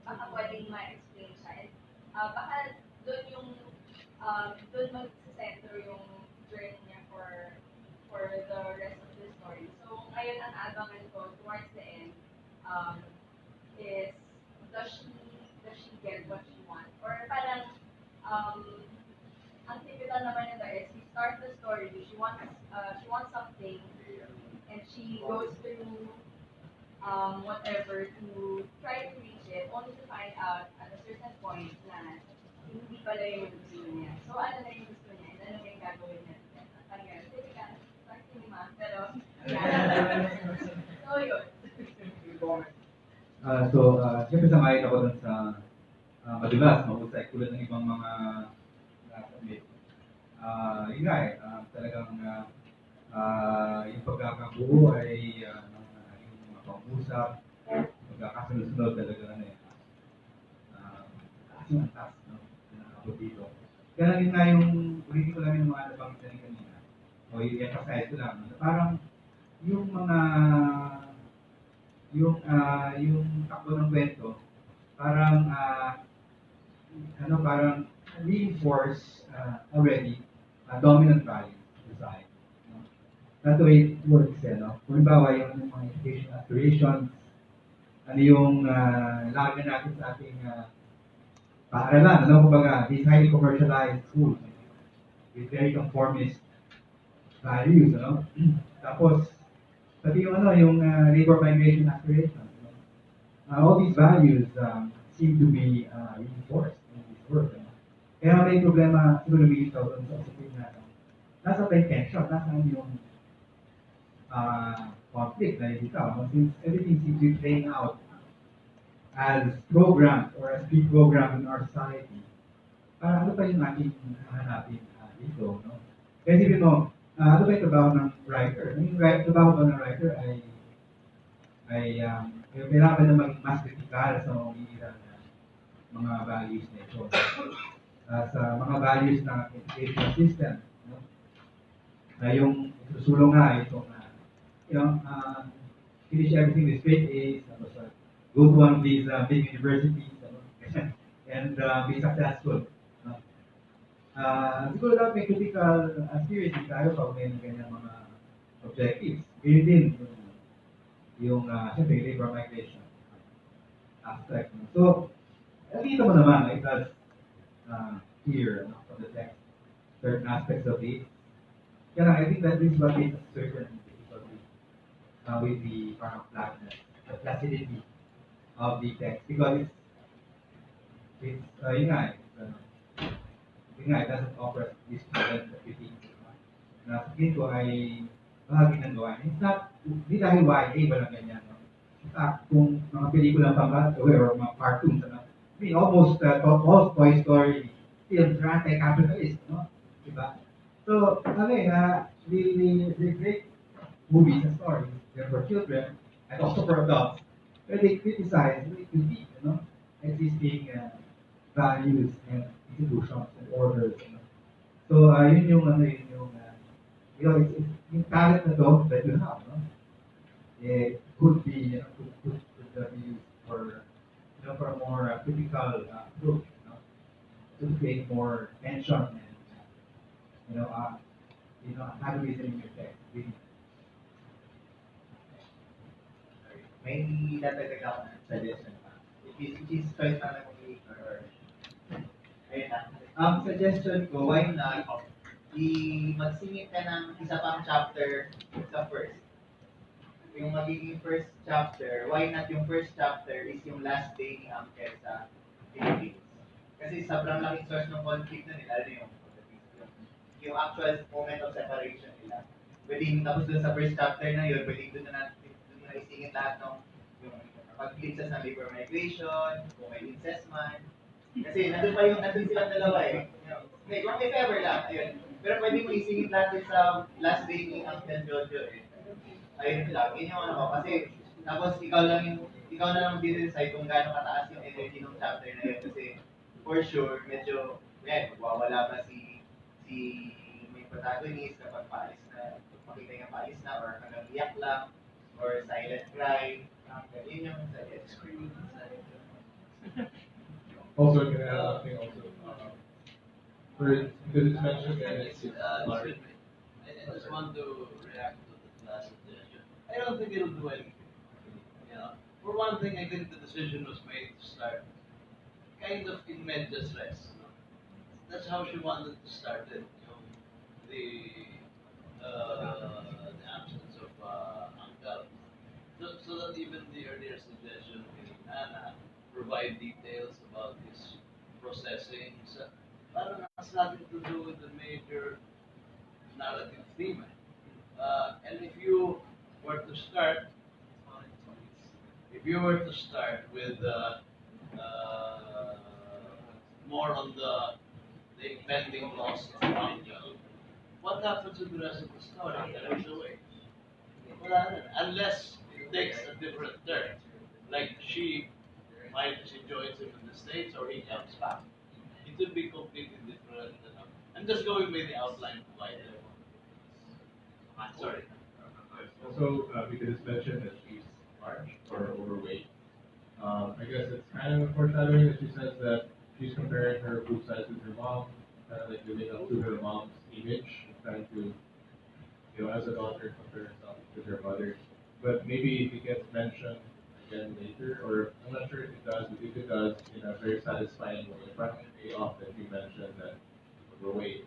baka pwedeng ma-explain siya. And baka doon doon mag-center yung journey niya for the rest of the story. So ngayon ang abangan ko towards the end is does she get what she wants? Or parang ang typical naman nito is you start the story, she wants something and she goes through whatever to try to reach it, only to find out at a certain point na hindi pala yung gusto niya. So ano na yung gusto niya? And ano yung gagawin niya? Parang gano'n. Typical. Sorry, cinema. Pero, yeah. So yun. Siyempre samayin ako dun sa madulas, mahusay tulad ng ibang mga nakamit. Yun nga talagang yung pagkakabuo ay yung mga pag-usap, pagkakasunod-sunod talaga yung antas, no? Nakakabot dito. Kaya lang yun nga yung, ulitin ko lang yung mga nabanggit na kanina, o i-emphasize ko lang, parang yung mga yung takbo ng kwento parang parang reinforce already dominant value society. No? That's the way it works, no? Kung halimbawa yung mga education aspirations, ano yung lagyan natin sa ating paaralan, ano? Kumbaga, these highly commercialized schools with very conformist values, ano? Tapos pati yung yung labor migration aspirations. All these values seem to be reinforced in this work. Kaya may problema siguro lumilitaw doon sa usapin na nasa tension, nasa yung conflict na ilitaw. Since everything seems to be playing out as programmed or as pre-programmed in our society, para ano pa yung ating hahanapin dito, no? Kasi isipin mo, ano ba yung trabaho ng writer? Yung trabaho ba ng writer ay kailangan na maging mas critical sa mga umiiral na mga values na ito. Sa mga values ng education system, no? Yung susulong nga itong finish everything with straight A's, tapos go to one of these big universities, and be successful. No? Siguro dapat may critical spirit tayo pag may ganyan mga objectives. Ganyan din yung siyempre, labor migration aspect. No? So, nakita mo naman, like that's here from the text, certain aspects of it. Kaya I think that this is what is certain difficulty with the parang flatness, the placidity of the text, because it's it doesn't offer this present critique na sa tingin ko ay bahagi ng gawain. It's not, hindi dahil YA ba lang ganyan, no? In fact, kung mga pelikulang or mga cartoons, I mean, almost all Toy Story films are anti-capitalist, no? Diba? So, the great movies and stories, they're for children and also for adults, where they criticize, they critique, existing values and institutions and orders. So, yun yung, it's yung talent na to that you have, no? It could be, could be used for, for a more critical approach, to create more tension and, antagonism in your text. May dadagdag ako ng suggestion pa. Which is choice na lang or ayun na. Suggestion ko, why not magsingit ka ng isa pang chapter sa first. Yung magiging first chapter, why not yung first chapter is yung last day ni Amkel sa Philippines. Kasi sobrang laking source ng conflict na nila, yung actual moment of separation nila. Pwedeng tapos dun sa first chapter na yun, pwedeng dun na isingit lahat ng yung pag-glimpses ng labor migration, kung may incest man. Kasi nandun silang dalawa eh. Okay, kung may ever lang, ayun. Pero pwede mo isingit lahat din sa last day ni Uncle Jojo eh. Ayun lang, yun yung ano ko. Kasi tapos ikaw na lang mag-decide kung gaano kataas yung energy ng chapter na yun. Kasi for sure, medyo, wala ba si may protagonist kapag paalis na, makita niya paalis na, or hanggang iyak lang, or silent cry. Yun yung suggestion. Also, can I add something also? Because it's mentioned that it's excuse me. I just want to react to the last suggestion. I don't think it'll do anything. For one thing, I think the decision was made to start kind of in medias res. That's how she wanted to start it. The absence of Uncle. So that even the earlier suggestion with Anna provide details about his processing. So, parang has nothing to do with the major narrative theme. And if you were to start with more on the impending loss of Uncle, what happens with the rest of the story? That goes away. Unless it takes a different turn, like she joins him in the States or he comes back. It would be completely different. I'm just going with the outline provided. Sorry. Also, because it's mentioned that she's large or overweight, I guess it's kind of a foreshadowing that she says that she's comparing her boobs size with her mom, kind of like living up to her mom's image, trying to, as a daughter, compare herself with her mother. But maybe if it gets mentioned again later, or I'm not sure if it does, but if it does, in a very satisfying way, it might pay off that you mentioned that overweight,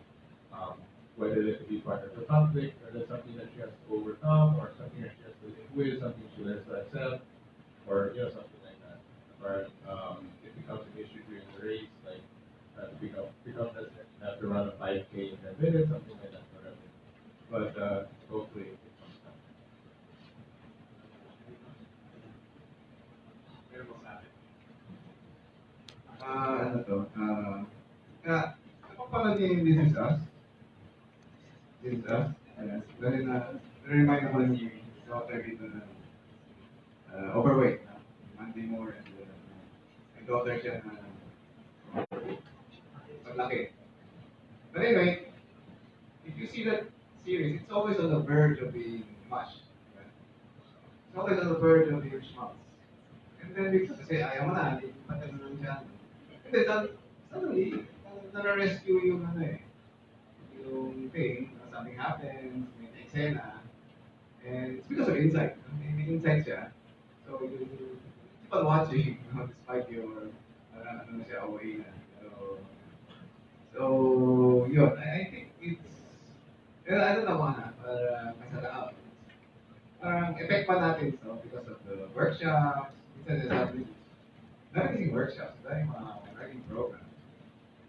whether it could be part of the conflict, or that's something that she has to overcome, or something that she has to live with, something she learns to accept, or something like that. Or it becomes an issue during the race, like to become president, have to run a 5K in 10 minutes, something like that, whatever. But hopefully it comes down. niyo yung This Is Us? This Is Us? Yes. Dahil na-remind ako ni daughter dito na overweight. Monday more and may daughter siya na paglaki. But anyway, if you see that series, it's always on the verge of being mush. Right? It's always on the verge of being schmaltz. And then because kasi ayaw mo na, hindi patay mo lang dyan. And then suddenly, na-rescue yung ano eh, yung thing, something happens, may eksena, and it's because of insight. May insight siya. So you keep on watching, despite your, ano na siya, OA na. So yun, I think it's, I don't know kung ano, parang parang effect pa natin, so, because of the workshops, minsan nasabi, natin workshops, dahil mga writing programs.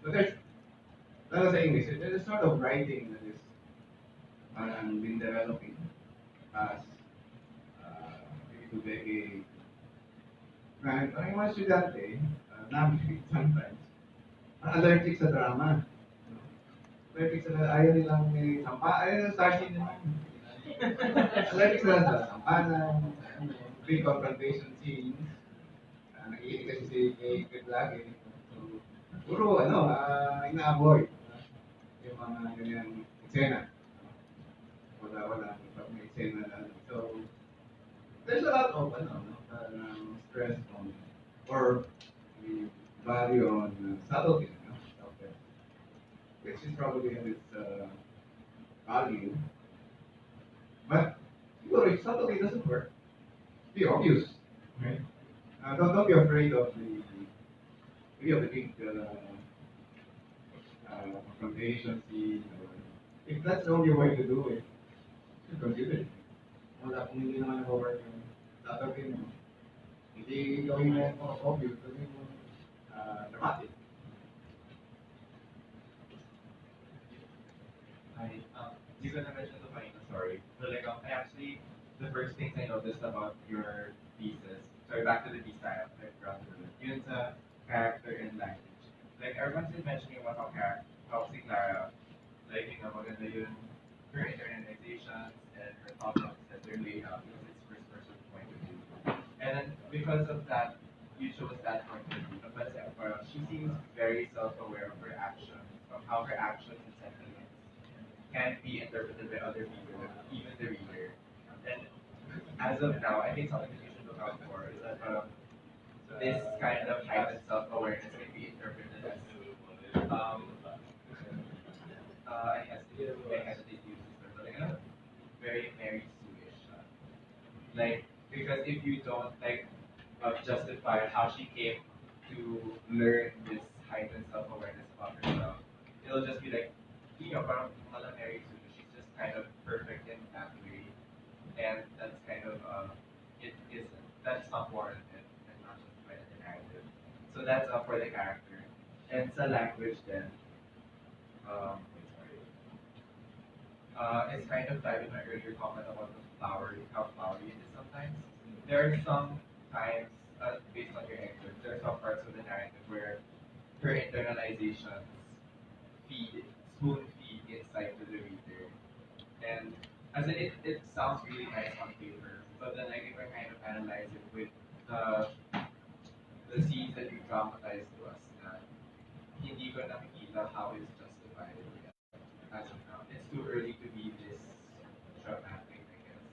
So there's, lalo sa English, there's a sort of writing that is parang been developing as maybe 2 decades. Right? Parang yung mga estudyante, namin sometimes, allergic sa drama. Allergic sa ayaw nilang may ayaw nilang starting naman. Allergic sila sa sampanan, pre-confrontation scenes. Nakikinig kasi si Kate lagi. So, puro ina-avoid yung mga ganyan eksena. Wala. Pag may eksena lang. So, there's a lot of stress on, or the value on subtlety, which is probably in its value. But if subtlety doesn't work, be obvious, right? Don't be afraid of the big confrontation scene. If that's the only way to do it, consider it. Wala kung hindi naman nag-work yung tatawin mo. Hindi gawin mo obvious, gawin mo dramatic. You gonna mention the funny story. So like, I actually, the first things I noticed about your thesis, sorry, back to the D style, like, yun sa character and language. Like, everyone's been mentioning about how si Clara, like, maganda yun, her internalizations and her thought process, their layout, because it's first person point of view. And then, because of that, you chose that point of view. But she seems very self-aware of her actions, of how her actions and sentiments can be interpreted by other people, even the reader. And as of now, I think something that you should look out for is that this kind of heightened self-awareness can be interpreted as I hesitate to use this word, but like very Mary Sue-ish. Like, because if you don't justify how she came to learn this heightened self-awareness about herself, it'll just be like, parang mala Mary Sue, she's just kind of perfect in that way, and that's kind of that's not warranted and not justified in the narrative. So that's for the character. And sa language then, it's kind of diving my earlier comment about the flowery, how flowery it is sometimes. There are some times, based on your excerpt, there are some parts of the narrative where her internalizations spoon feed insight to the reader. And as in, it sounds really nice on paper, but then like if I kind of analyze it with the scenes that you dramatize to us, na hindi ko nakikita how it's justified as of now. It's too early to be this dramatic, I guess,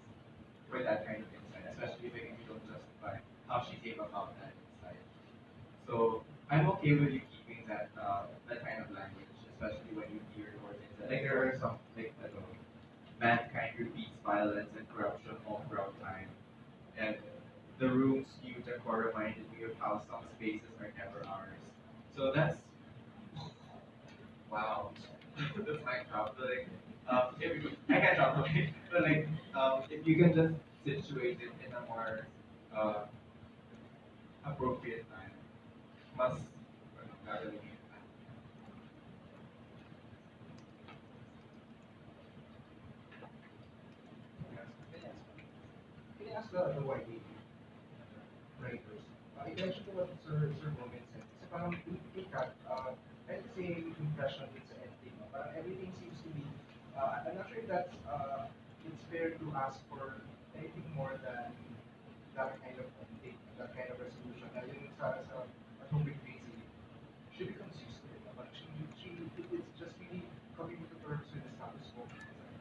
with that kind of insight, especially if you don't justify how she came about that insight. So I'm okay with you keeping that kind of language, especially when you hear more things. Like there are some like mankind repeats violence and corruption all throughout time, and the room's new decor reminded me of how some spaces are never ours. So that's wow. That's my job. But like, I can't drop okay. But like, if you can just situate it in a more appropriate time, mas gagawin yun. Can I ask the YD writers? In relation to what Sir Roman said, kasi parang we got, I have the same impression with sa ending Everything seems to be, I'm not sure if that's, it's fair to ask for anything more than that kind of update, that kind of resolution. Na yun sa atomic crazy she becomes used to it. But it's just really coming to terms with the status quo.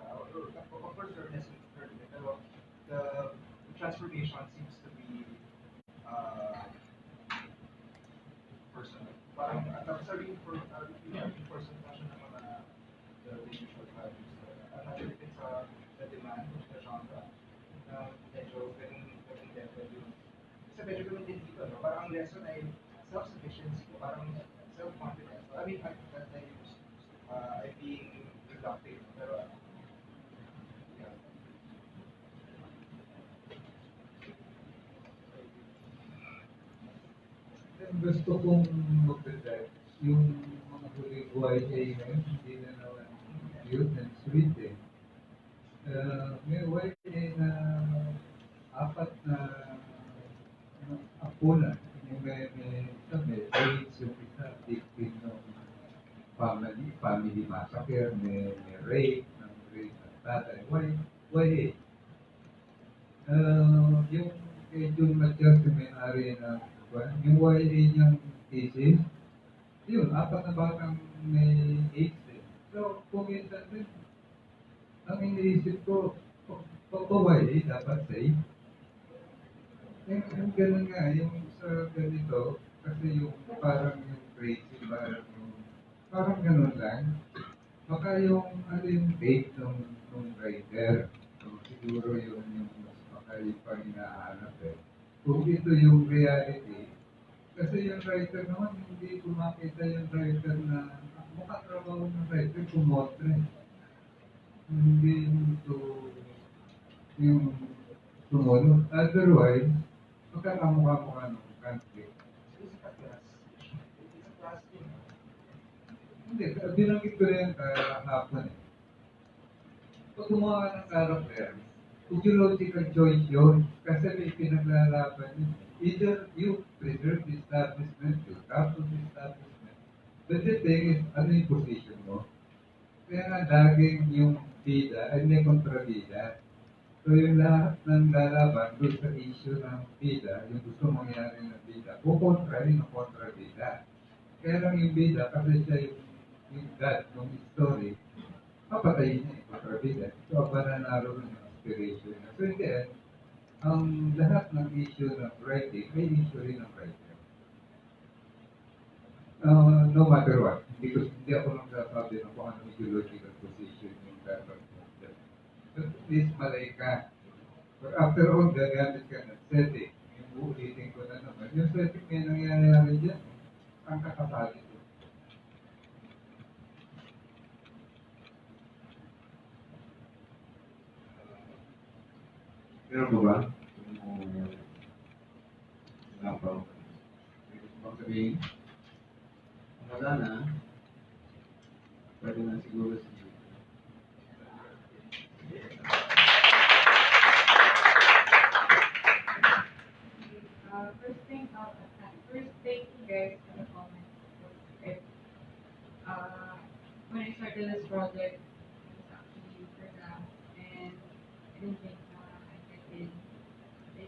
Of course, there are lessons learned, pero the transformation seems to be personal. Parang sabihin for some fashion ng mga the usual values. I'm not sure if it's the demand of the genre na medyo ganun level yun. Kasi medyo ganun din dito, no? Parang ang lesson ay self-sufficiency, parang self-confidence. I mean, that I use, I being reductive, pero yeah. Gusto kong mag-present yung mga huling YA ngayon, hindi na naman cute and sweet eh. May YA na apat na apo na. May AIDS yung isa, victim ng family massacre, may rape ng tatay. YA. Yung kay June Matias, yung may-ari na yung YA niyang thesis, yun, apat na batang may AIDS eh. So, kung minsan din, ang iniisip ko, YA dapat safe. Yung ganun nga, yung sa ganito, kasi yung parang yung crazy, parang ganun lang. Baka yung, yung date ng writer, so, siguro yung mas makalipa hinahanap eh. Kung ito yung reality, kasi yung writer naman, hindi ko makita yung writer na mukhang trabaho ng writer, kumotre. Hindi ito yung sumunod. Otherwise, magkakamukha-mukha ng country. It's a class thing. Hindi, binanggit ko rin kahapon eh. Pag gumawa ng character, ideological choice yun. Kasi may pinaglalaban yun. Either you preserve the establishment, you topple the establishment. But the thing is, ano yung position mo? Kaya nga laging yung bida ay may kontrabida. So yung lahat ng lalaban doon sa issue ng bida, yung gusto mangyari ng bida, kukontra rin ang kontrabida. Kaya lang yung bida, kasi siya yung God ng story, papatayin niya yung kontrabida. So abananaro rin yung aspiration niya. So in the end, ang lahat ng issue ng writing ay issue rin ng writer. No matter what, because hindi ako nagsasabi ng kung anong ideological position yung dapat mo. But please, malay ka. But after all, gagamit ka ng setting. Yung uulitin ko na naman. Yung setting may nangyayari dyan. Ang kakasali ko. Meron po ba? Wala pa. May gusto pang sabihin? Wala na. Pwede na siguro si First, thank you guys for the comments. When I started this project, it was actually for that, and I didn't think I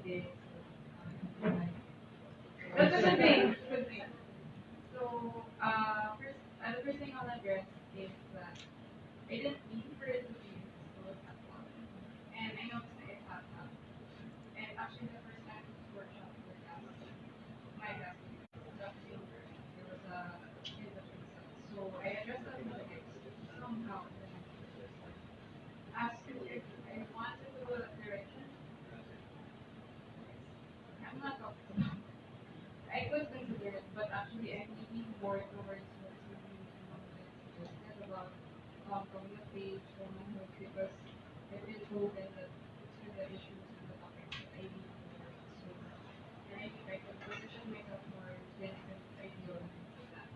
did. That's a good thing. Good thing. So, the first thing I'll address is that I didn't mean for it to be so that long, and I noticed that it happened. And actually, the first time this workshop was my best. There was a so I addressed that in the text somehow. Asked if I wanted to go that direction. I'm not talking about. I could consider it, but actually I'm leaning more towards what you suggested about from the page or my because I've been told that it's for the issues and the topics that I need to work. So I think I could position myself more than ideal for that.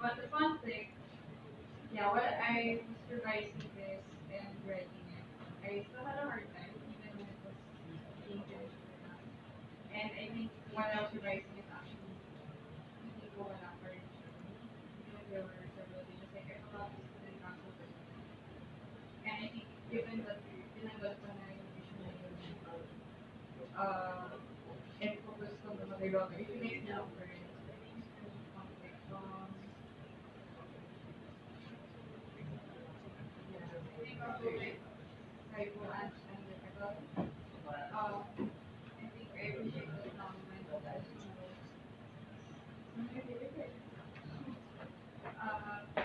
But the fun thing, yeah, while I was revising this and writing it, I still had a hard time, even when it was being finished. And I think while I was revising it, actually,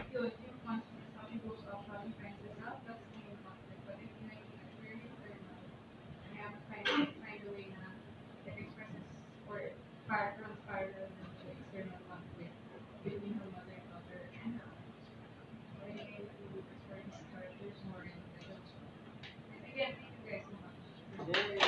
Yun, yung conscious, how she goes off, how she finds herself, that's the main conflict. But if you like experience or not, I have to find a way na that expresses or from spiral into external conflict between her mother and daughter and her own. So I think I would explore these characters more in the show. And again, thank you guys so much.